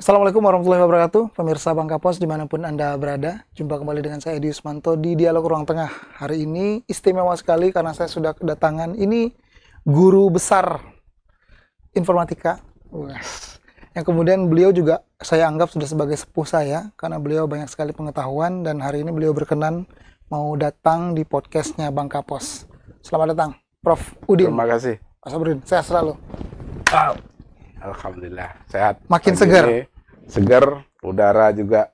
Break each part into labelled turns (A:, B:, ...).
A: Assalamualaikum warahmatullahi wabarakatuh, pemirsa Bangka Pos dimanapun Anda berada. Jumpa kembali dengan saya Edi Yusmanto di Dialog Ruang Tengah. Hari ini istimewa sekali karena saya sudah kedatangan ini guru besar informatika. Yang kemudian beliau juga saya anggap sudah sebagai sepuh saya karena beliau banyak sekali pengetahuan dan hari ini beliau berkenan mau datang di podcastnya Bangka Pos. Selamat datang, Prof. Udin.
B: Terima kasih.
A: Pak Sabrin, sehat selalu.
B: Alhamdulillah sehat.
A: Makin
B: Pagi
A: segar.
B: ini segar, udara juga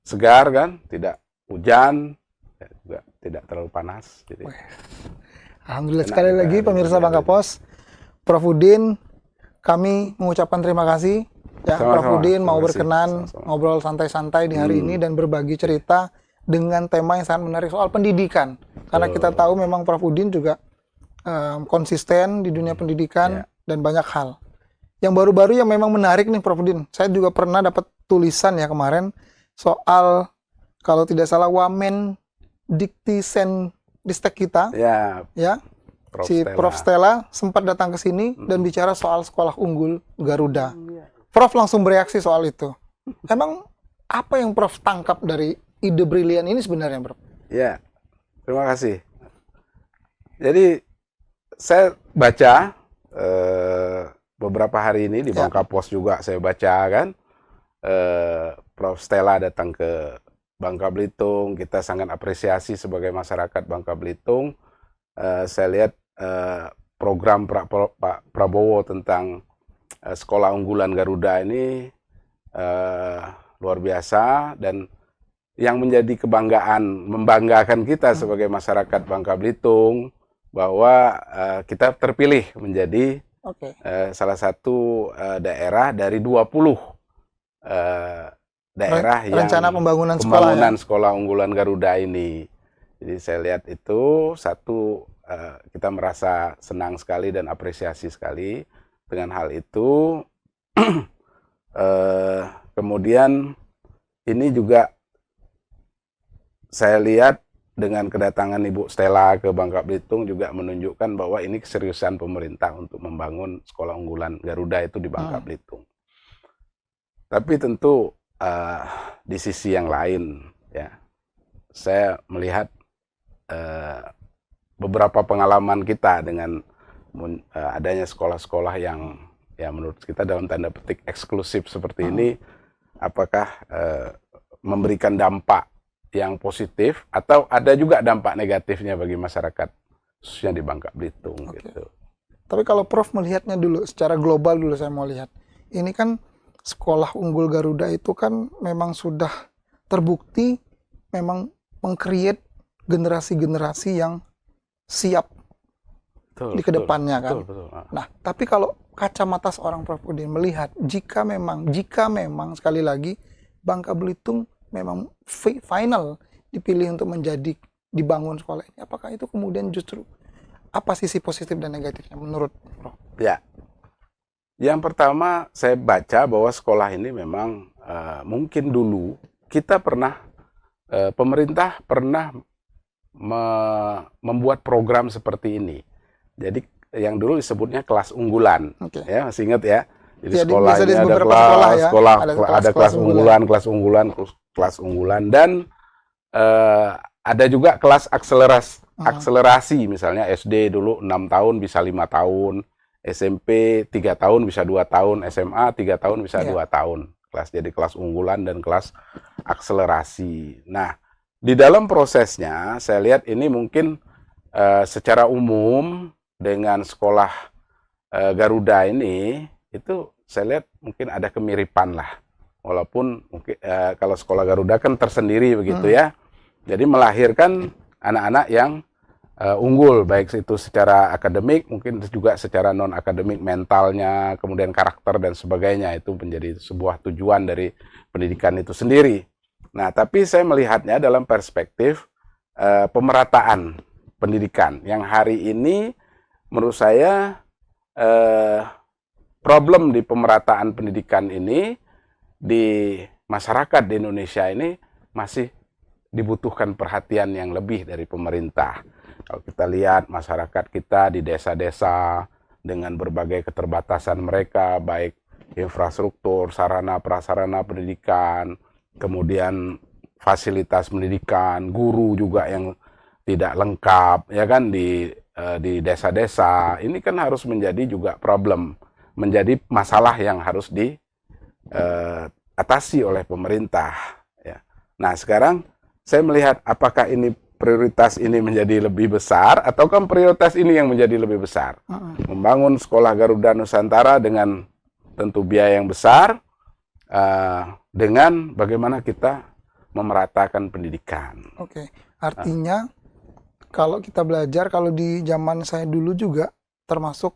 B: segar kan, tidak hujan, juga tidak terlalu panas. Jadi
A: Alhamdulillah
B: enak
A: sekali
B: juga
A: lagi
B: hari
A: pemirsa
B: ini.
A: Bangka Pos, Prof. Udin, kami mengucapkan terima kasih ya
B: Sama-sama,
A: Prof. Udin mau
B: terima kasih.
A: berkenan
B: Sama-sama.
A: ngobrol santai-santai di hari ini dan berbagi cerita dengan tema yang sangat menarik soal pendidikan. Karena kita tahu memang Prof. Udin juga konsisten di dunia pendidikan dan banyak hal. Yang baru-baru yang memang menarik nih Prof. Udin, saya juga pernah dapat tulisan ya kemarin soal kalau tidak salah Wamen Dikti Distek kita ya Prof. Stella sempat datang ke sini dan bicara soal sekolah unggul Garuda. Prof langsung bereaksi soal itu. Emang apa yang Prof tangkap dari ide brilian ini sebenarnya, Prof?
B: Ya, terima kasih. Jadi saya baca beberapa hari ini di Bangka Pos juga saya baca kan, Prof. Stella datang ke Bangka Belitung. Kita sangat apresiasi sebagai masyarakat Bangka Belitung. Saya lihat program Pak Prabowo tentang sekolah unggulan Garuda ini luar biasa, dan yang menjadi membanggakan kita sebagai masyarakat Bangka Belitung bahwa kita terpilih menjadi salah satu daerah dari 20 daerah yang
A: rencana pembangunan
B: sekolah unggulan Garuda ini. Jadi saya lihat itu satu, kita merasa senang sekali dan apresiasi sekali dengan hal itu. Kemudian ini juga saya lihat dengan kedatangan Ibu Stella ke Bangka Belitung juga menunjukkan bahwa ini keseriusan pemerintah untuk membangun sekolah unggulan Garuda itu di Bangka Belitung. Tapi tentu di sisi yang lain ya, saya melihat beberapa pengalaman kita dengan adanya sekolah-sekolah yang ya menurut kita dalam tanda petik eksklusif seperti ini, apakah memberikan dampak yang positif atau ada juga dampak negatifnya bagi masyarakat khususnya di Bangka Belitung gitu.
A: Tapi kalau Prof melihatnya dulu secara global dulu, saya mau lihat. Ini kan sekolah unggul Garuda itu kan memang sudah terbukti memang meng-create generasi-generasi yang siap di kedepannya kan.
B: Betul.
A: Nah, tapi kalau kacamata seorang Prof Udin melihat jika memang sekali lagi Bangka Belitung memang final dipilih untuk menjadi dibangun sekolah ini, apakah itu kemudian justru apa sisi positif dan negatifnya menurut Prof?
B: Ya, yang pertama saya baca bahwa sekolah ini memang mungkin dulu kita pernah pemerintah pernah membuat program seperti ini. Jadi yang dulu disebutnya kelas unggulan, ya masih ingat ya? Jadi sekolahnya ada kelas unggulan dan ada juga kelas akselerasi, misalnya SD dulu 6 tahun bisa 5 tahun, SMP 3 tahun bisa 2 tahun, SMA 3 tahun bisa 2 tahun. Jadi kelas unggulan dan kelas akselerasi. Nah, di dalam prosesnya saya lihat ini mungkin secara umum dengan sekolah Garuda ini itu saya lihat mungkin ada kemiripan lah, walaupun mungkin kalau sekolah Garuda kan tersendiri begitu ya, jadi melahirkan anak-anak yang unggul baik itu secara akademik, mungkin juga secara non akademik, mentalnya, kemudian karakter dan sebagainya, itu menjadi sebuah tujuan dari pendidikan itu sendiri. Nah, tapi saya melihatnya dalam perspektif pemerataan pendidikan yang hari ini menurut saya problem di pemerataan pendidikan ini di masyarakat di Indonesia ini masih dibutuhkan perhatian yang lebih dari pemerintah. Kalau kita lihat masyarakat kita di desa-desa dengan berbagai keterbatasan mereka, baik infrastruktur, sarana prasarana pendidikan, kemudian fasilitas pendidikan, guru juga yang tidak lengkap, ya kan, di desa-desa. Ini kan harus menjadi juga problem, menjadi masalah yang harus diatasi oleh pemerintah. Ya. Nah, sekarang saya melihat apakah ini prioritas ini menjadi lebih besar, atau kan prioritas ini yang menjadi lebih besar. Membangun sekolah Garuda Nusantara dengan tentu biaya yang besar, dengan bagaimana kita memeratakan pendidikan.
A: Oke, artinya kalau kita belajar, kalau di zaman saya dulu juga termasuk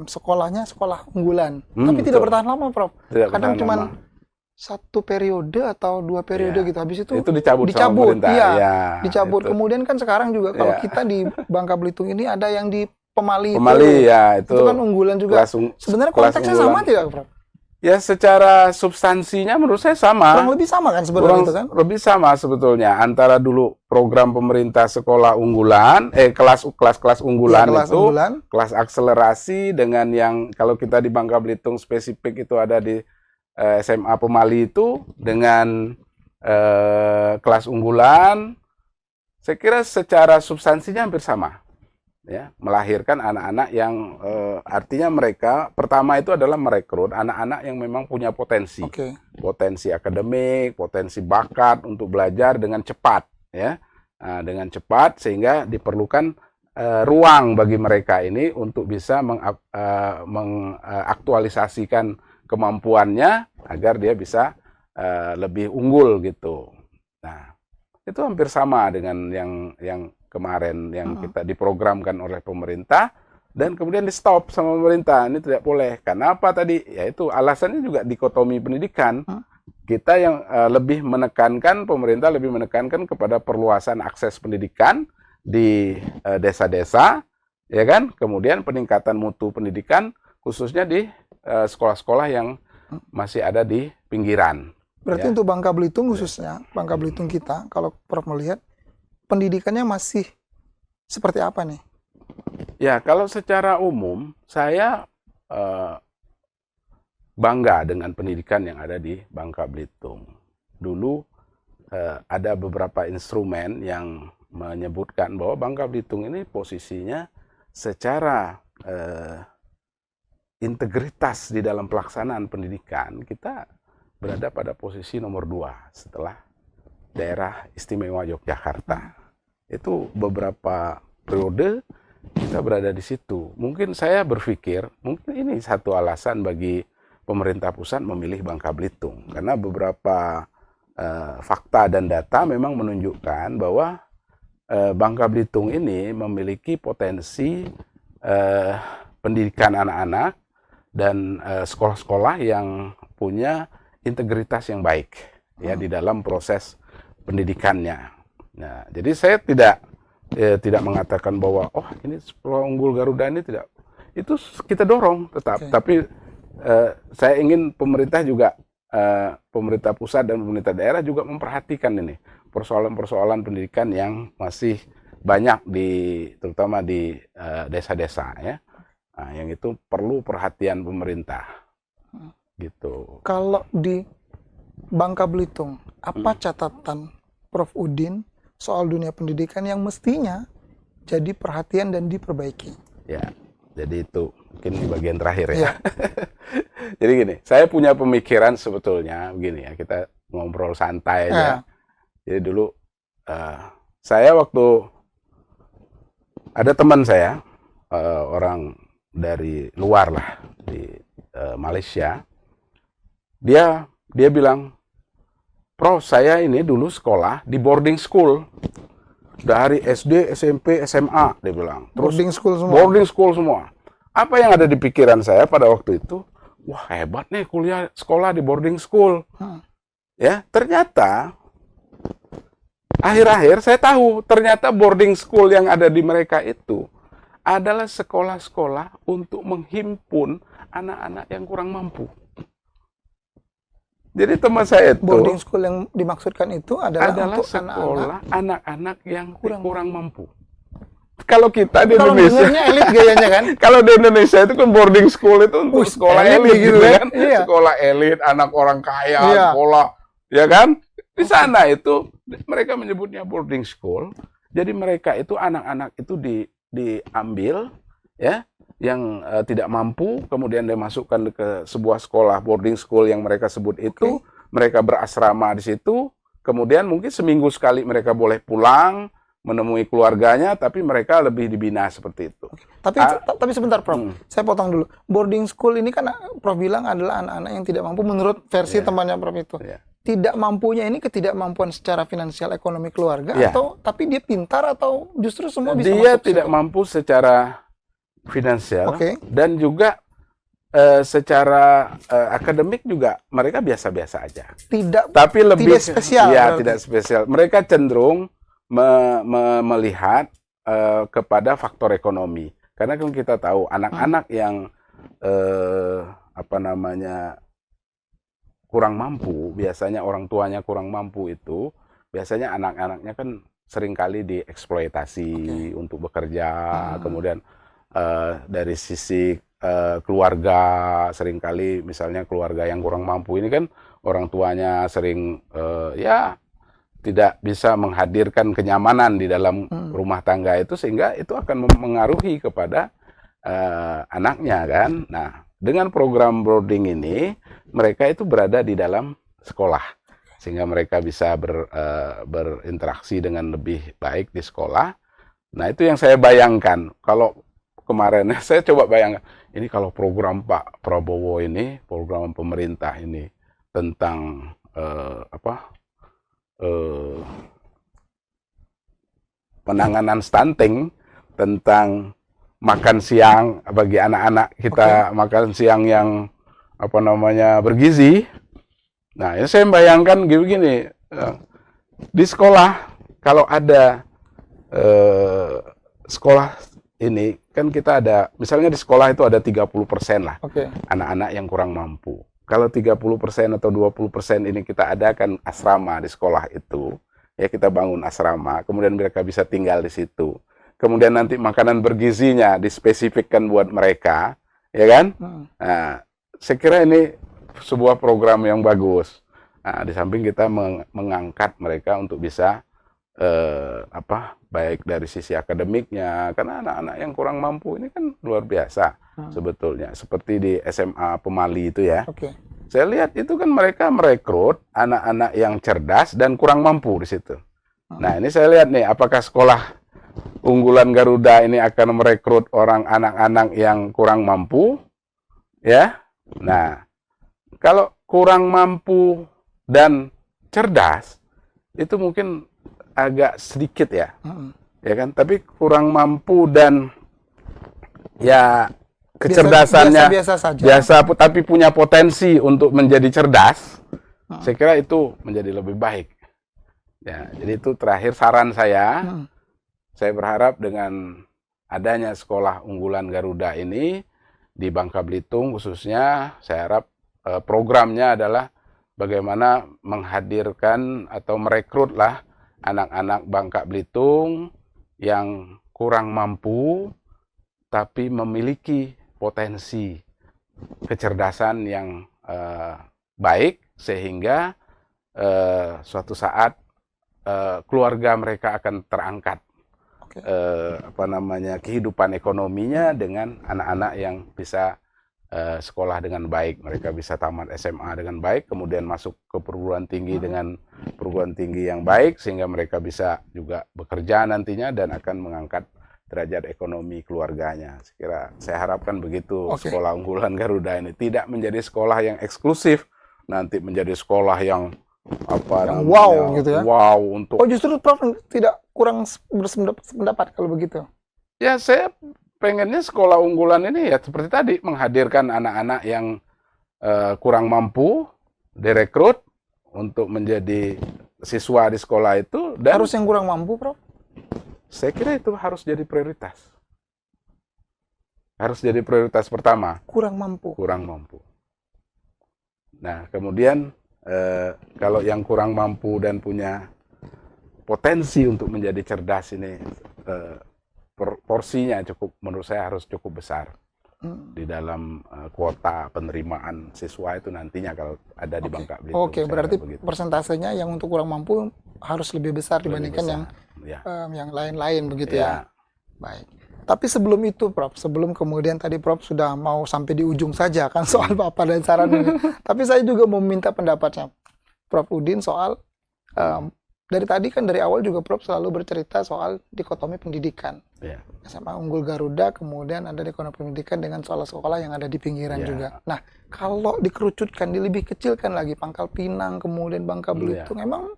A: sekolahnya sekolah unggulan, tapi tidak
B: betul.
A: bertahan lama, Prof.
B: Tidak
A: Kadang
B: bertahan
A: cuma
B: lama.
A: 1 periode atau 2 periode
B: Ya.
A: gitu. Habis itu
B: Dicabut sama pemerintah.
A: iya,
B: Ya,
A: dicabut.
B: itu.
A: Kemudian kan sekarang juga kalau
B: Ya.
A: kita di Bangka Belitung ini ada yang di Pemali,
B: Pemali, ya, itu
A: kan unggulan juga. Sebenarnya
B: kelas
A: konteksnya
B: unggulan.
A: sama tidak, Prof?
B: Ya, secara substansinya menurut saya sama.
A: Kurang lebih sama kan sebenarnya itu kan?
B: Lebih sama sebetulnya antara dulu program pemerintah sekolah unggulan, kelas unggulan,
A: Kelas
B: itu,
A: unggulan.
B: kelas akselerasi, dengan yang kalau kita di Bangka Belitung spesifik itu ada di SMA Pemali itu dengan kelas unggulan. Saya kira secara substansinya hampir sama. Ya, melahirkan anak-anak yang artinya mereka pertama itu adalah merekrut anak-anak yang memang punya potensi, potensi akademik, potensi bakat untuk belajar dengan cepat, ya, dengan cepat, sehingga diperlukan ruang bagi mereka ini untuk bisa mengaktualisasikan kemampuannya agar dia bisa lebih unggul gitu. Nah, itu hampir sama dengan yang kemarin yang kita diprogramkan oleh pemerintah, dan kemudian di stop sama pemerintah. Ini tidak boleh. Karena apa tadi? Yaitu alasannya juga dikotomi pendidikan. Kita yang lebih menekankan, pemerintah lebih menekankan kepada perluasan akses pendidikan di desa-desa, ya kan? Kemudian peningkatan mutu pendidikan khususnya di sekolah-sekolah yang masih ada di pinggiran.
A: Berarti untuk Bangka Belitung khususnya, Bangka Belitung kita, kalau Prof melihat, pendidikannya masih seperti apa nih?
B: Ya, kalau secara umum, saya bangga dengan pendidikan yang ada di Bangka Belitung. Dulu ada beberapa instrumen yang menyebutkan bahwa Bangka Belitung ini posisinya secara integritas di dalam pelaksanaan pendidikan, kita berada pada posisi nomor 2 setelah daerah istimewa Yogyakarta. Itu beberapa periode kita berada di situ. Mungkin saya berpikir, mungkin ini satu alasan bagi pemerintah pusat memilih Bangka Belitung. Karena beberapa fakta dan data memang menunjukkan bahwa Bangka Belitung ini memiliki potensi pendidikan anak-anak dan sekolah-sekolah yang punya integritas yang baik ya di dalam proses pendidikannya. Nah, jadi saya tidak mengatakan bahwa ini sekolah unggul Garuda ini tidak, itu kita dorong tetap. Tapi saya ingin pemerintah juga, pemerintah pusat dan pemerintah daerah juga memperhatikan ini persoalan-persoalan pendidikan yang masih banyak terutama di desa-desa ya. Nah, yang itu perlu perhatian pemerintah. Gitu.
A: Kalau di Bangka Belitung, apa catatan Prof Udin soal dunia pendidikan yang mestinya jadi perhatian dan diperbaiki?
B: Ya, jadi itu mungkin di bagian terakhir ya. Jadi gini, saya punya pemikiran sebetulnya begini ya, kita ngobrol santai aja. Jadi dulu saya waktu ada teman saya, orang dari luar lah, di Malaysia, dia bilang, Prof, saya ini dulu sekolah di boarding school. Dari SD, SMP, SMA, dia bilang. Terus
A: boarding school semua?
B: Boarding school semua. Apa yang ada di pikiran saya pada waktu itu? Wah, hebat nih kuliah sekolah di boarding school. Ya, ternyata akhir-akhir saya tahu ternyata boarding school yang ada di mereka itu adalah sekolah-sekolah untuk menghimpun anak-anak yang kurang mampu. Jadi teman saya itu,
A: boarding school yang dimaksudkan itu adalah untuk
B: sekolah anak-anak yang kurang mampu. kalau kita di
A: Kalau
B: Indonesia,
A: dengarnya elit gayanya kan?
B: kalau di Indonesia itu kan boarding school itu untuk sekolah elit gitu kan,
A: Iya.
B: sekolah elit, anak orang kaya,
A: Iya.
B: sekolah, ya kan? Di sana itu mereka menyebutnya boarding school. Jadi mereka itu anak-anak itu diambil, ya, yang tidak mampu, kemudian dimasukkan ke sebuah sekolah boarding school yang mereka sebut itu, mereka berasrama di situ, kemudian mungkin seminggu sekali mereka boleh pulang menemui keluarganya, tapi mereka lebih dibina seperti itu.
A: Tapi sebentar, Prof. Saya potong dulu. Boarding school ini kan Prof bilang adalah anak-anak yang tidak mampu menurut versi temannya Prof itu. Tidak mampunya ini ketidakmampuan secara finansial ekonomi keluarga atau tapi dia pintar atau justru semua bisa
B: dia
A: masuk
B: tidak
A: situ?
B: mampu secara finansial dan juga secara akademik juga mereka biasa-biasa aja. Tapi lebih
A: tidak spesial.
B: Ya, tidak spesial. Mereka cenderung melihat kepada faktor ekonomi. Karena kan kita tahu anak-anak yang apa namanya kurang mampu, biasanya orang tuanya kurang mampu itu, biasanya anak-anaknya kan seringkali dieksploitasi untuk bekerja, kemudian dari sisi keluarga, seringkali misalnya keluarga yang kurang mampu ini kan orang tuanya sering ya tidak bisa menghadirkan kenyamanan di dalam rumah tangga itu, sehingga itu akan mempengaruhi kepada anaknya kan. Nah, dengan program boarding ini mereka itu berada di dalam sekolah, sehingga mereka bisa berinteraksi dengan lebih baik di sekolah. Nah, itu yang saya bayangkan. Kalau kemarin saya coba bayangkan, ini kalau program Pak Prabowo ini, program pemerintah ini tentang penanganan stunting, tentang makan siang bagi anak-anak kita, makan siang yang apa namanya bergizi. Nah, ini saya bayangkan begini, di sekolah kalau ada sekolah ini kan kita ada, misalnya di sekolah itu ada 30% lah anak-anak yang kurang mampu. Kalau 30% atau 20% ini kita adakan asrama di sekolah itu, ya kita bangun asrama, kemudian mereka bisa tinggal di situ. Kemudian nanti makanan bergizinya dispesifikkan buat mereka, ya kan? Nah, saya kira ini sebuah program yang bagus. Nah, di samping kita mengangkat mereka untuk bisa baik dari sisi akademiknya, karena anak-anak yang kurang mampu ini kan luar biasa sebetulnya. Seperti di SMA Pemali itu ya. Saya lihat itu kan mereka merekrut anak-anak yang cerdas dan kurang mampu di situ. Nah, ini saya lihat nih, apakah sekolah unggulan Garuda ini akan merekrut anak-anak yang kurang mampu, ya? Nah, kalau kurang mampu dan cerdas, itu mungkin agak sedikit ya, ya kan? Tapi kurang mampu dan ya kecerdasannya biasa, tapi punya potensi untuk menjadi cerdas, saya kira itu menjadi lebih baik. Ya, jadi itu terakhir saran saya. Saya berharap dengan adanya sekolah unggulan Garuda ini di Bangka Belitung khususnya, saya harap programnya adalah bagaimana menghadirkan atau merekrutlah anak-anak Bangka Belitung yang kurang mampu tapi memiliki potensi kecerdasan yang baik, sehingga suatu saat keluarga mereka akan terangkat kehidupan ekonominya dengan anak-anak yang bisa sekolah dengan baik. Mereka bisa tamat SMA dengan baik, kemudian masuk ke perguruan tinggi dengan perguruan tinggi yang baik, sehingga mereka bisa juga bekerja nantinya dan akan mengangkat derajat ekonomi keluarganya. Saya harapkan begitu sekolah unggulan Garuda ini tidak menjadi sekolah yang eksklusif, nanti menjadi sekolah yang
A: wow gitu ya.
B: Wow untuk.
A: Oh, justru Prof tidak kurang berpendapat kalau begitu.
B: Ya, saya pengennya sekolah unggulan ini ya seperti tadi, menghadirkan anak-anak yang kurang mampu, direkrut untuk menjadi siswa di sekolah itu. Dan
A: harus yang kurang mampu, Prof?
B: Saya kira itu harus jadi prioritas. Harus jadi prioritas pertama.
A: Kurang mampu.
B: Kurang mampu. Nah, kemudian kalau yang kurang mampu dan punya potensi untuk menjadi cerdas ini porsinya menurut saya harus cukup besar di dalam kuota penerimaan siswa itu nantinya kalau ada di Bangka Belitung.
A: Oke, berarti persentasenya yang untuk kurang mampu harus lebih besar dibandingkan yang lain-lain begitu ya. Baik. Tapi sebelum itu, Prof, sebelum kemudian tadi Prof sudah mau sampai di ujung saja kan soal Bapak dan saran ini. Tapi saya juga mau minta pendapatnya Prof Udin soal dari tadi kan dari awal juga Prof selalu bercerita soal dikotomi pendidikan. SMA Unggul Garuda, kemudian ada dikotomi pendidikan dengan sekolah-sekolah yang ada di pinggiran juga. Nah, kalau dikerucutkan, lebih kecilkan lagi Pangkal Pinang, kemudian Bangka Belitung, emang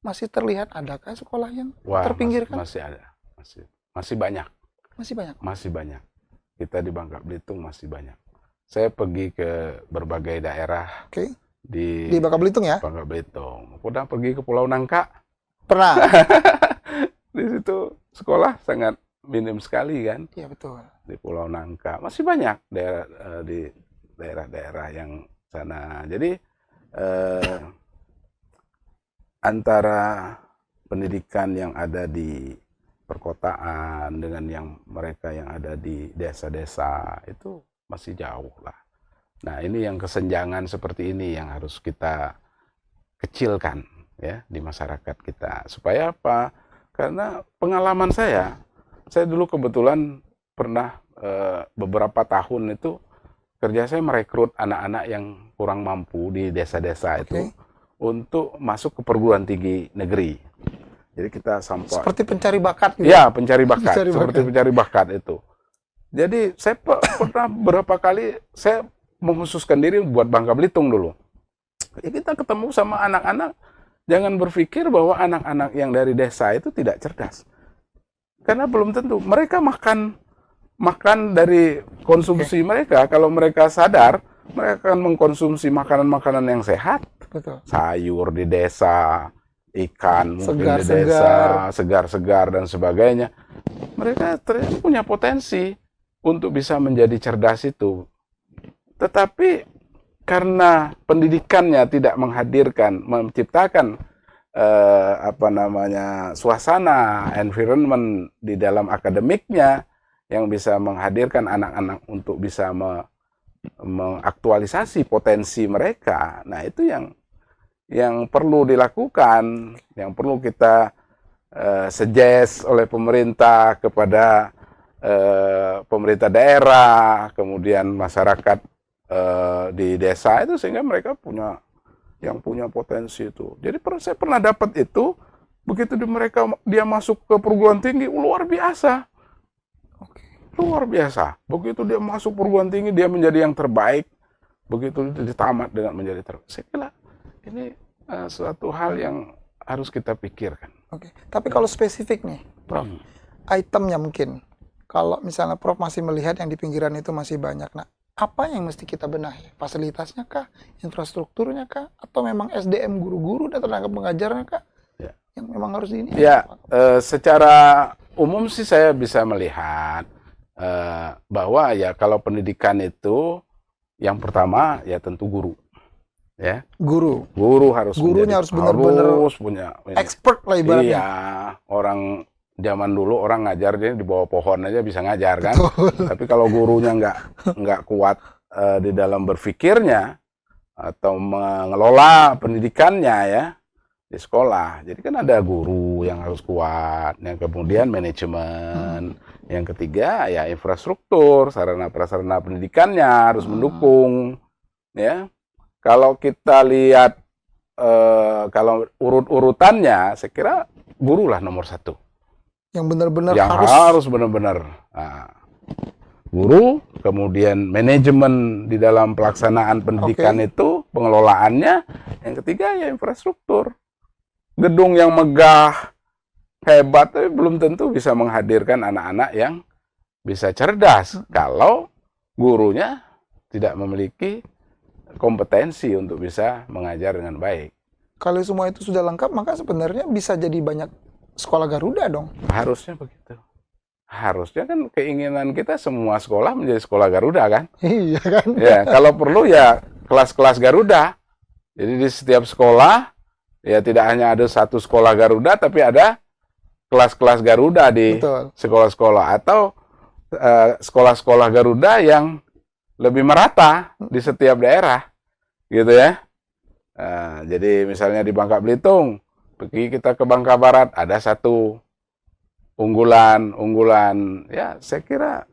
A: masih terlihat adakah sekolah yang terpinggirkan?
B: Masih ada. Masih banyak.
A: Masih banyak?
B: Masih banyak. Kita di Bangka Belitung masih banyak. Saya pergi ke berbagai daerah. Di
A: Bangka Belitung ya?
B: Bangka Belitung. Pernah pergi ke Pulau Nangka?
A: Pernah.
B: Di situ sekolah sangat minim sekali kan?
A: Iya betul.
B: Di Pulau Nangka. Masih banyak di daerah-daerah yang sana. Jadi antara pendidikan yang ada di perkotaan dengan yang mereka yang ada di desa-desa itu masih jauh lah. Nah, ini yang kesenjangan seperti ini yang harus kita kecilkan ya di masyarakat kita. Supaya apa? Karena pengalaman saya dulu kebetulan pernah beberapa tahun itu kerja saya merekrut anak-anak yang kurang mampu di desa-desa itu untuk masuk ke perguruan tinggi negeri. Jadi kita sampai
A: seperti pencari bakat gitu.
B: Ya, pencari bakat. Seperti pencari bakat itu. Jadi saya pernah berapa kali saya mengkhususkan diri buat Bangka Belitung dulu. Ya, kita ketemu sama anak-anak, jangan berpikir bahwa anak-anak yang dari desa itu tidak cerdas. Karena belum tentu. Mereka makan dari konsumsi mereka. Kalau mereka sadar, mereka akan mengkonsumsi makanan-makanan yang sehat.
A: Betul.
B: Sayur di desa, ikan mungkin di desa, segar-segar dan sebagainya. Mereka ternyata punya potensi untuk bisa menjadi cerdas itu. Tetapi karena pendidikannya tidak menghadirkan, menciptakan suasana, environment di dalam akademiknya yang bisa menghadirkan anak-anak untuk bisa mengaktualisasi potensi mereka. Nah, itu yang perlu dilakukan, yang perlu kita suggest oleh pemerintah kepada pemerintah daerah, kemudian masyarakat di desa itu, sehingga mereka punya potensi itu. Jadi saya pernah dapat itu, begitu dia masuk ke perguruan tinggi, luar biasa. Luar biasa. Begitu dia masuk perguruan tinggi, dia menjadi yang terbaik. Begitu dia tamat dengan menjadi terbaik. Saya kira ini suatu hal yang harus kita pikirkan.
A: Tapi kalau spesifik nih, Prof, itemnya mungkin, kalau misalnya Prof masih melihat yang di pinggiran itu masih banyak, nah apa yang mesti kita benahi? Fasilitasnya kah? Infrastrukturnya kah? Atau memang SDM guru-guru dan tenaga pengajarnya kah? Yang memang harus ini?
B: Ya, secara umum sih saya bisa melihat bahwa ya kalau pendidikan itu yang pertama ya tentu guru. Ya, guru harus
A: gurunya harus benar-benar
B: punya
A: expert lah ibaratnya.
B: Iya, orang zaman dulu orang ngajar dia di bawah pohon aja bisa ngajar kan. Tapi kalau gurunya nggak kuat di dalam berpikirnya atau mengelola pendidikannya ya di sekolah. Jadi kan ada guru yang harus kuat, yang kemudian manajemen, yang ketiga ya infrastruktur, sarana prasarana pendidikannya harus mendukung ya. Kalau kita lihat kalau urut-urutannya, saya kira guru lah nomor satu.
A: Yang benar-benar
B: harus benar-benar. Guru, kemudian manajemen di dalam pelaksanaan pendidikan itu, pengelolaannya. Yang ketiga ya infrastruktur. Gedung yang megah, hebat, tapi belum tentu bisa menghadirkan anak-anak yang bisa cerdas. Kalau gurunya tidak memiliki kompetensi untuk bisa mengajar dengan baik.
A: Kalau semua itu sudah lengkap, maka sebenarnya bisa jadi banyak sekolah Garuda dong.
B: Harusnya begitu. Harusnya kan keinginan kita semua sekolah menjadi sekolah Garuda kan?
A: Iya kan?
B: Ya, kalau perlu ya kelas-kelas Garuda. Jadi di setiap sekolah ya tidak hanya ada satu sekolah Garuda, tapi ada kelas-kelas Garuda di
A: Betul.
B: sekolah-sekolah, atau sekolah-sekolah Garuda yang lebih merata di setiap daerah, gitu ya. Jadi misalnya di Bangka Belitung, pergi kita ke Bangka Barat, ada satu unggulan ya, saya kira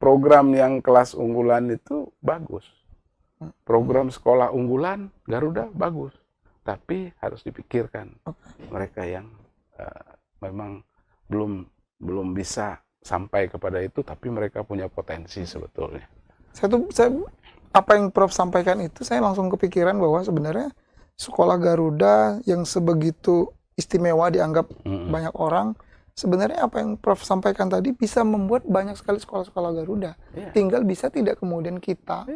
B: program yang kelas unggulan itu bagus. Program sekolah unggulan Garuda bagus, tapi harus dipikirkan mereka yang memang belum bisa sampai kepada itu, tapi mereka punya potensi sebetulnya.
A: Apa yang Prof sampaikan itu, saya langsung kepikiran bahwa sebenarnya sekolah Garuda yang sebegitu istimewa dianggap banyak orang, sebenarnya apa yang Prof sampaikan tadi bisa membuat banyak sekali sekolah-sekolah Garuda. Tinggal bisa tidak kemudian kita,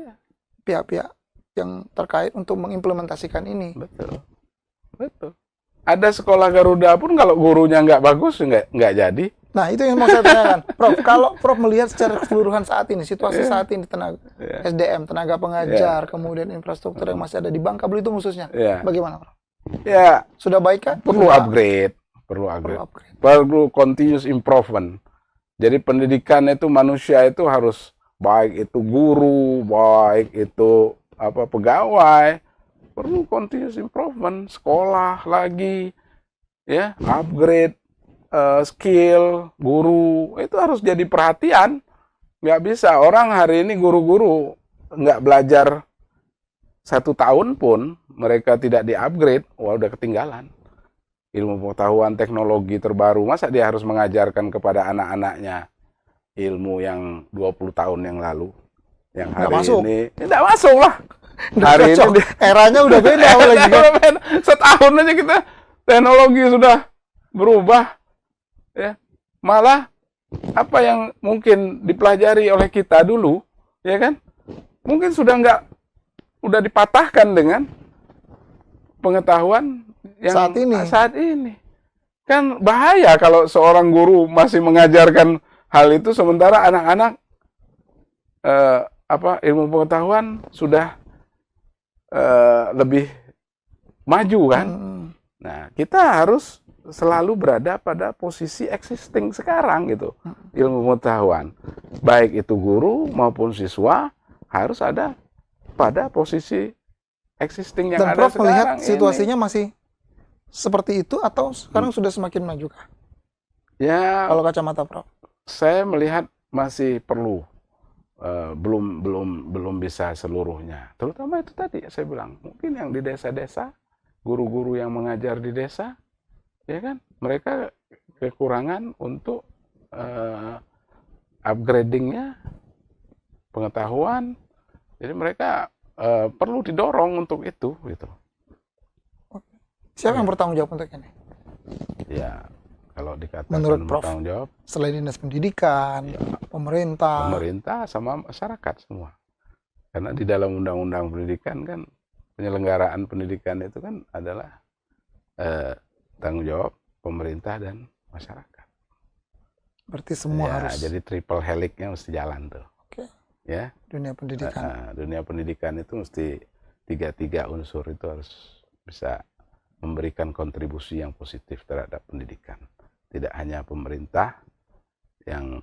A: pihak-pihak yang terkait untuk mengimplementasikan ini.
B: Betul. Ada sekolah Garuda pun kalau gurunya nggak bagus, nggak jadi.
A: Nah, itu yang mau saya tanyakan. Prof, kalau Prof melihat secara keseluruhan saat ini, situasi saat ini, tenaga SDM, tenaga pengajar, kemudian infrastruktur yang masih ada di Bangka Belitung khususnya, bagaimana, Prof?
B: Ya,
A: sudah baik kah?
B: Perlu upgrade. Perlu continuous improvement. Jadi pendidikan itu, manusia itu harus, baik itu guru, baik itu pegawai, perlu continuous improvement. Sekolah lagi, ya, upgrade skill guru, itu harus jadi perhatian. Nggak bisa orang hari ini guru-guru nggak belajar 1 tahun pun mereka tidak di-upgrade, wah udah ketinggalan. Ilmu pengetahuan teknologi terbaru, masa dia harus mengajarkan kepada anak-anaknya ilmu yang 20 tahun yang lalu, yang hari ini tidak masuk lah. Hari ini
A: eranya udah beda lagi kan?
B: Setahun aja kita teknologi sudah berubah, ya. Malah apa yang mungkin dipelajari oleh kita dulu, ya kan, mungkin udah dipatahkan dengan pengetahuan yang saat ini. Kan bahaya kalau seorang guru masih mengajarkan hal itu sementara anak-anak ilmu pengetahuan sudah lebih maju kan. Nah, kita harus selalu berada pada posisi existing sekarang gitu. Ilmu pengetahuan, baik itu guru maupun siswa harus ada pada posisi existing yang
A: dan
B: ada
A: Prof
B: sekarang.
A: Melihat situasinya masih seperti itu atau sekarang sudah semakin maju kah?
B: Ya,
A: kalau kacamata Prof.
B: Saya melihat masih perlu, belum bisa seluruhnya. Terutama itu tadi saya bilang, mungkin yang di desa-desa, guru-guru yang mengajar di desa, ya kan, mereka kekurangan untuk upgradingnya pengetahuan. Jadi mereka perlu didorong untuk itu, gitu.
A: Siapa yang bertanggung jawab untuk ini?
B: Ya, kalau dikatakan
A: menurut Prof,
B: bertanggung jawab,
A: selain dinas pendidikan, pemerintah
B: sama masyarakat semua. Karena di dalam undang-undang pendidikan kan, penyelenggaraan pendidikan itu kan adalah tanggung jawab pemerintah dan masyarakat.
A: Berarti semua harus.
B: Jadi triple helix-nya mesti jalan tuh. Ya.
A: Dunia pendidikan.
B: Dunia pendidikan itu mesti tiga unsur itu harus bisa memberikan kontribusi yang positif terhadap pendidikan. Tidak hanya pemerintah yang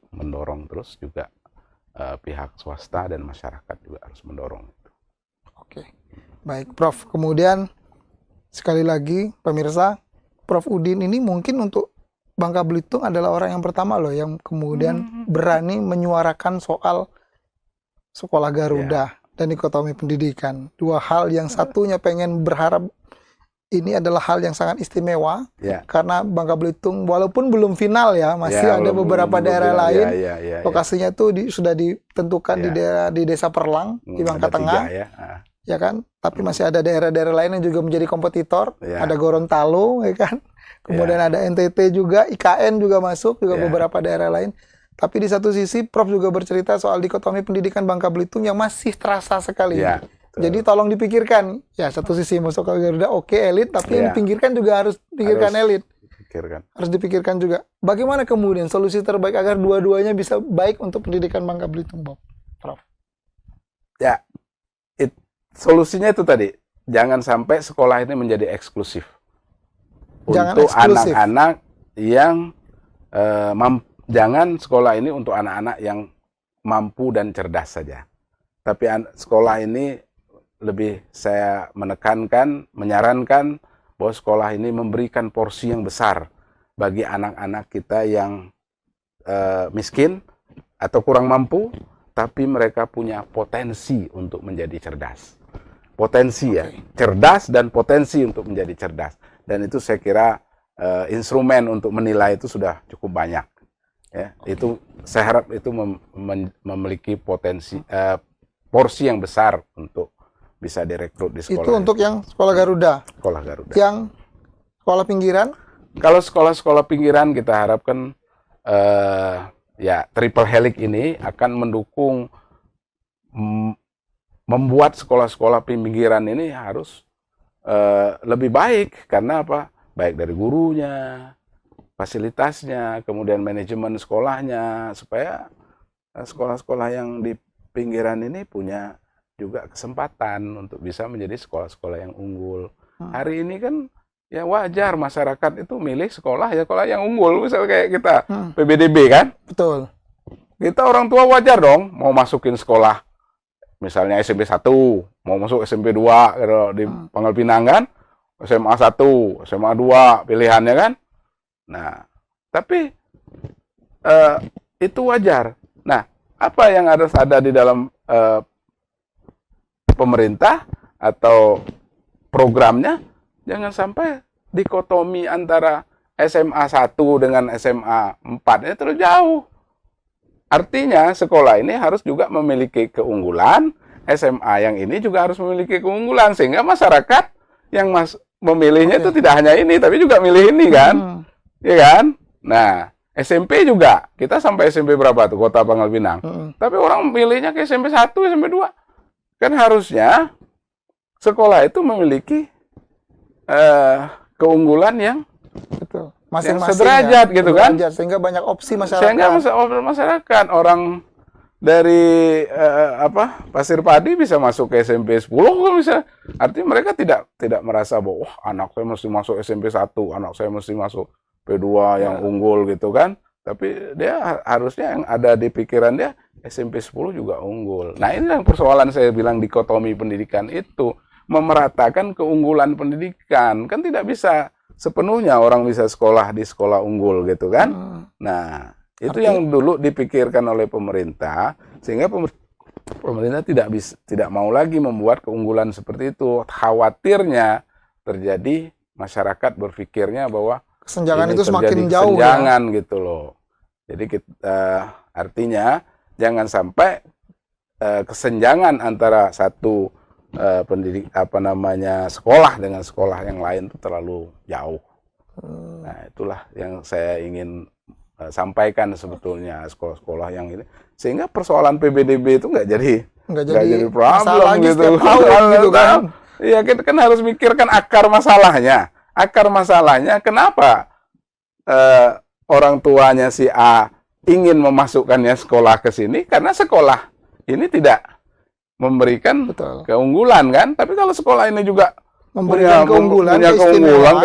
B: mendorong, terus juga pihak swasta dan masyarakat juga harus mendorong itu.
A: Oke, baik Prof. Kemudian sekali lagi pemirsa, Prof Udin ini mungkin untuk Bangka Belitung adalah orang yang pertama loh yang kemudian berani menyuarakan soal sekolah Garuda dan dikotomi pendidikan. Dua hal yang satunya pengen berharap ini adalah hal yang sangat istimewa karena Bangka Belitung walaupun belum final ya, masih ada beberapa daerah lain lokasinya tuh sudah ditentukan di Desa Perlang di Bangka Tengah, ya kan, tapi masih ada daerah-daerah lain yang juga menjadi kompetitor, ada Gorontalo, ya kan, kemudian ada NTT juga, IKN juga masuk, juga beberapa daerah lain. Tapi di satu sisi Prof juga bercerita soal dikotomi pendidikan Bangka Belitung yang masih terasa sekali. Jadi tolong dipikirkan, ya satu sisi masuk ke Garuda elit, tapi yang dipinggirkan juga harus pikirkan elit. Harus dipikirkan juga. Bagaimana kemudian solusi terbaik agar dua-duanya bisa baik untuk pendidikan Bangka Belitung, Prof?
B: Ya, solusinya itu tadi, jangan sampai sekolah ini menjadi eksklusif.
A: Jangan
B: untuk
A: eksklusif.
B: anak-anak yang jangan sekolah ini untuk anak-anak yang mampu dan cerdas saja. Tapi sekolah ini lebih saya menekankan, menyarankan bahwa sekolah ini memberikan porsi yang besar bagi anak-anak kita yang miskin atau kurang mampu, tapi mereka punya potensi untuk menjadi cerdas. Potensi ya, cerdas dan potensi untuk menjadi cerdas. Dan itu saya kira instrumen untuk menilai itu sudah cukup banyak. Ya, itu saya harap itu memiliki potensi porsi yang besar untuk bisa direkrut di sekolah.
A: Itu untuk yang sekolah Garuda.
B: Sekolah Garuda.
A: Yang sekolah pinggiran?
B: Kalau sekolah-sekolah pinggiran kita harapkan ya triple helix ini akan mendukung membuat sekolah-sekolah pinggiran ini harus lebih baik. Karena apa? Baik dari gurunya, fasilitasnya, kemudian manajemen sekolahnya, supaya sekolah-sekolah yang di pinggiran ini punya juga kesempatan untuk bisa menjadi sekolah-sekolah yang unggul. Hari ini kan ya wajar masyarakat itu milih sekolah yang unggul, misalnya kayak kita PBDB kan.
A: Betul.
B: Kita orang tua wajar dong mau masukin sekolah, misalnya SMP 1, mau masuk SMP 2 gitu, di Pangkal Pinang kan, SMA 1, SMA 2 pilihannya kan. Nah, tapi itu wajar. Nah, apa yang harus ada di dalam pemerintah atau programnya, jangan sampai dikotomi antara SMA 1 dengan SMA 4 ini terlalu jauh. Artinya sekolah ini harus juga memiliki keunggulan, SMA yang ini juga harus memiliki keunggulan, sehingga masyarakat yang memilihnya itu tidak hanya ini, tapi juga milih ini kan. Ya kan? Nah, SMP juga. Kita sampai SMP berapa tuh Kota Pangkal Pinang. Tapi orang milihnya ke SMP 1, SMP 2. Kan harusnya sekolah itu memiliki keunggulan yang
A: Betul.
B: yang
A: Masing-masing
B: sederajat gitu kan.
A: Sehingga banyak opsi masyarakat.
B: Sehingga masyarakat orang dari Pasir Padi bisa masuk ke SMP 10 kok bisa. Artinya mereka tidak merasa bahwa anak saya mesti masuk SMP 1, anak saya mesti masuk P2 yang unggul gitu kan. Tapi dia harusnya yang ada di pikiran dia SMP 10 juga unggul. Nah, ini yang persoalan saya bilang dikotomi pendidikan itu, memeratakan keunggulan pendidikan. Kan tidak bisa sepenuhnya orang bisa sekolah di sekolah unggul gitu kan. Nah, itu yang dulu dipikirkan oleh pemerintah, sehingga pemerintah tidak mau lagi membuat keunggulan seperti itu. Khawatirnya terjadi masyarakat berpikirnya bahwa
A: kesenjangan
B: ini
A: itu semakin
B: terjadi
A: jauh
B: kesenjangan gitu loh. Jadi artinya jangan sampai kesenjangan antara satu sekolah dengan sekolah yang lain itu terlalu jauh. Nah, itulah yang saya ingin sampaikan sebetulnya, sekolah-sekolah yang ini, sehingga persoalan PBDB itu nggak jadi problem gitu.
A: Gitu kan.
B: Iya, kita kan harus mikirkan akar masalahnya. Akar masalahnya kenapa orang tuanya si A ingin memasukkannya sekolah ke sini, karena sekolah ini tidak memberikan keunggulan kan. Tapi kalau sekolah ini juga
A: memberikan keunggulan,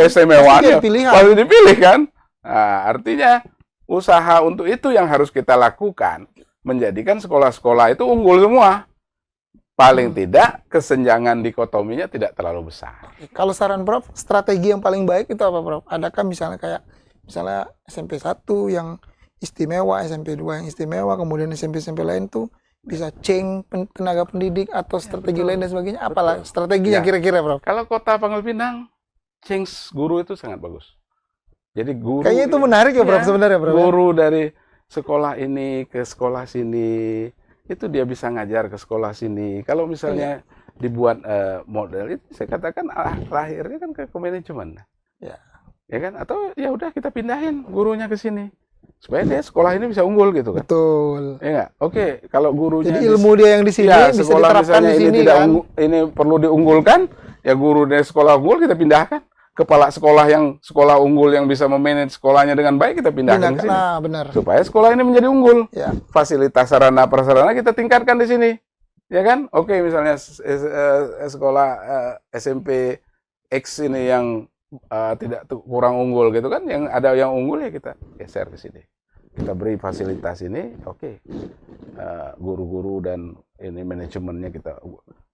B: keistimewaan, pasti dipilih kan. Nah, artinya usaha untuk itu yang harus kita lakukan, menjadikan sekolah-sekolah itu unggul semua. Paling tidak kesenjangan dikotominya tidak terlalu besar.
A: Kalau saran Prof, strategi yang paling baik itu apa Prof? Adakah misalnya SMP 1 yang istimewa, SMP 2 yang istimewa, kemudian SMP lain tuh bisa change tenaga pendidik atau strategi lain dan sebagainya? Apalah strateginya kira-kira Prof?
B: Kalau Kota Pangkal Pinang, change guru itu sangat bagus. Jadi guru,
A: kayaknya itu menarik ya Prof sebenarnya Prof.
B: Guru dari sekolah ini ke sekolah sini, itu dia bisa ngajar ke sekolah sini. Kalau misalnya dibuat model itu, saya katakan lahirnya kan ke manajemen. Ya kan? Atau ya udah kita pindahin gurunya ke sini, supaya dia sekolah ini bisa unggul gitu kan. Betul. Ya nggak? Oke, kalau gurunya
A: jadi ilmu dia yang di sini bisa diterapkan di sini kan.
B: Ini perlu diunggulkan, ya guru dari sekolah unggul kita pindahkan. Kepala sekolah yang sekolah unggul yang bisa memanage sekolahnya dengan baik kita pindahkan ke sini.
A: Nah, benar.
B: Supaya sekolah ini menjadi unggul.
A: Ya.
B: Fasilitas sarana prasarana kita tingkatkan di sini. Ya kan? Oke, misalnya sekolah SMP X ini yang tidak kurang unggul gitu kan, yang ada yang unggul ya kita geser ke sini. Kita beri fasilitas ini, oke. Guru-guru dan ini manajemennya kita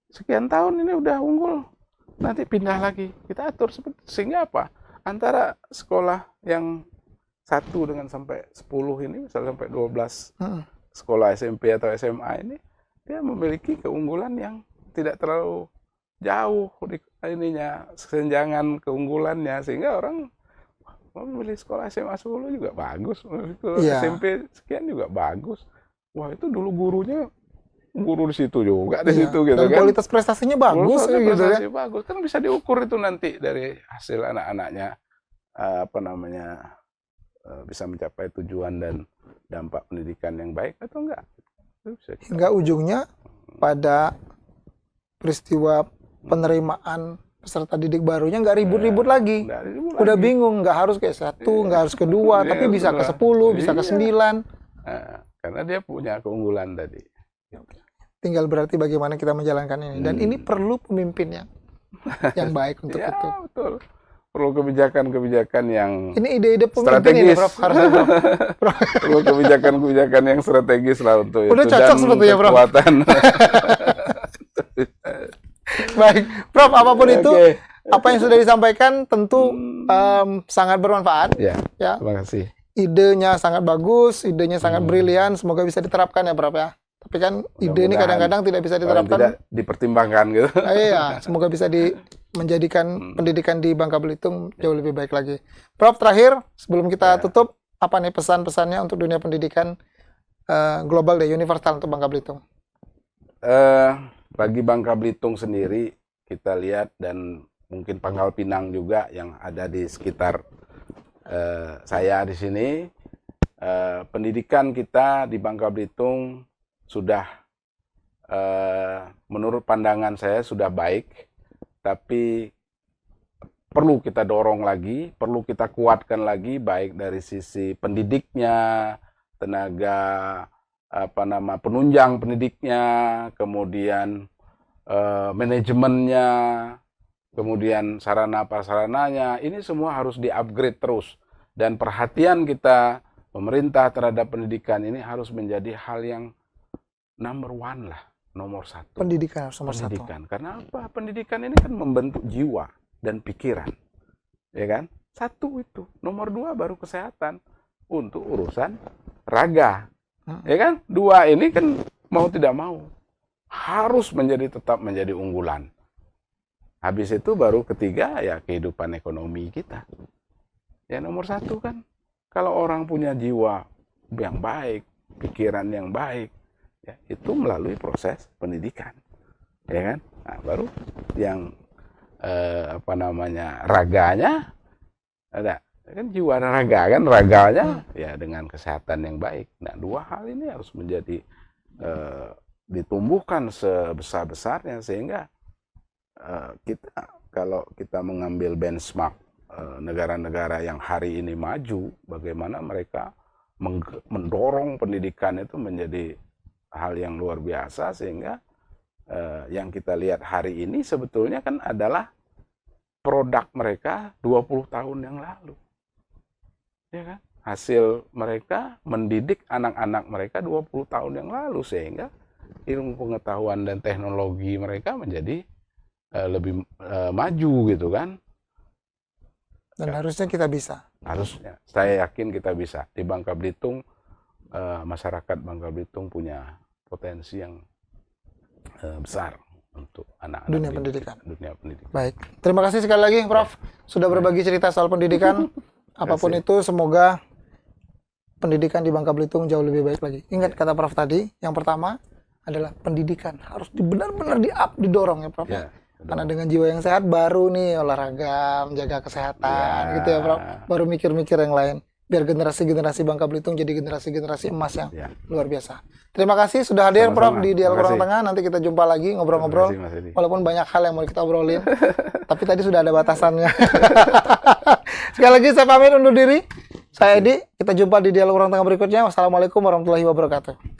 B: sekian tahun ini udah unggul, nanti pindah lagi. Kita atur sehingga apa? Antara sekolah yang 1 dengan sampai 10 ini, misalnya sampai 12 sekolah SMP atau SMA ini, dia memiliki keunggulan yang tidak terlalu jauh di ininya, kesenjangan keunggulannya, sehingga orang memilih sekolah SMA 10 juga bagus, sekolah SMP sekian juga bagus. Wah, itu dulu gurunya guru di situ juga, di situ gitu
A: dan
B: kan.
A: kualitas prestasinya bagus gitu
B: Prestasi
A: ya.
B: bagus kan, bisa diukur itu nanti dari hasil anak-anaknya bisa mencapai tujuan dan dampak pendidikan yang baik atau enggak.
A: Hingga ujungnya pada peristiwa penerimaan peserta didik barunya nggak ribut-ribut lagi. Udah bingung, nggak harus kayak 1, nggak harus ke 2, tapi bisa ke 10, bisa ke 9.
B: Karena dia punya keunggulan tadi.
A: Tinggal berarti bagaimana kita menjalankan ini. Dan ini perlu pemimpin yang baik untuk itu.
B: Betul. Perlu kebijakan-kebijakan yang
A: ini ide-ide pemimpin
B: strategis.
A: ini, Prof.
B: Perlu kebijakan-kebijakan yang strategis lah untuk
A: udah
B: itu.
A: Cocok sebetulnya, Prof.
B: Kekuatan.
A: Baik, Prof, apapun itu, apa yang sudah disampaikan tentu sangat bermanfaat.
B: Ya,
A: ya.
B: Terima kasih.
A: Idenya sangat bagus, idenya sangat brilian, semoga bisa diterapkan ya, Prof ya. Tapi kan ide ini kadang-kadang tidak bisa diterapkan.
B: Tidak dipertimbangkan gitu.
A: Iya, semoga bisa menjadikan pendidikan di Bangka Belitung jauh lebih baik lagi. Prof, terakhir sebelum kita tutup, apa nih pesan-pesannya untuk dunia pendidikan global deh, universal untuk Bangka Belitung?
B: Bagi Bangka Belitung sendiri, kita lihat, dan mungkin Pangkal Pinang juga yang ada di sekitar saya di sini, pendidikan kita di Bangka Belitung sudah, menurut pandangan saya sudah baik, tapi perlu kita dorong lagi, perlu kita kuatkan lagi, baik dari sisi pendidiknya, tenaga penunjang pendidiknya, kemudian manajemennya, kemudian sarana prasarananya. Ini semua harus di-upgrade terus, dan perhatian kita pemerintah terhadap pendidikan ini harus menjadi hal yang nomor 1 lah, nomor 1.
A: Pendidikan harus nomor 1.
B: Karena apa? Pendidikan ini kan membentuk jiwa dan pikiran, ya kan? 1 itu, nomor 2 baru kesehatan untuk urusan raga. Ya kan? 2 ini kan mau tidak mau harus tetap menjadi unggulan. Habis itu baru ketiga ya kehidupan ekonomi kita. Ya nomor 1 kan, kalau orang punya jiwa yang baik, pikiran yang baik, ya itu melalui proses pendidikan. Ya kan? Nah, baru yang raganya ada. Kan jiwa dan raga kan, raganya ya dengan kesehatan yang baik. Nah, 2 hal ini harus menjadi ditumbuhkan sebesar-besarnya, sehingga kalau kita mengambil benchmark negara-negara yang hari ini maju, bagaimana mereka mendorong pendidikan itu menjadi hal yang luar biasa, sehingga yang kita lihat hari ini sebetulnya kan adalah produk mereka 20 tahun yang lalu. Ya kan? Hasil mereka mendidik anak-anak mereka 20 tahun yang lalu, sehingga ilmu pengetahuan dan teknologi mereka menjadi lebih maju gitu kan.
A: Dan harusnya kita bisa.
B: Harusnya, saya yakin kita bisa. Di Bangka Belitung, masyarakat Bangka Belitung punya potensi yang besar untuk anak-anak
A: dunia pendidikan.
B: Baik,
A: terima kasih sekali lagi, Prof, sudah berbagi cerita soal pendidikan. Apapun itu, semoga pendidikan di Bangka Belitung jauh lebih baik lagi. Ingat kata Prof tadi, yang pertama adalah pendidikan harus benar-benar didorong ya, Prof. Karena dengan jiwa yang sehat baru nih olahraga, menjaga kesehatan gitu ya, Prof. Baru mikir-mikir yang lain. Biar generasi-generasi Bangka Belitung jadi generasi-generasi emas yang luar biasa. Terima kasih sudah hadir, Prof, di Dialog Ruang Tengah. Nanti kita jumpa lagi ngobrol-ngobrol. Walaupun banyak hal yang mau kita obrolin. Tapi tadi sudah ada batasannya. Sekali lagi saya pamit undur diri. Saya Edi. Kita jumpa di Dialog Ruang Tengah berikutnya. Wassalamualaikum warahmatullahi wabarakatuh.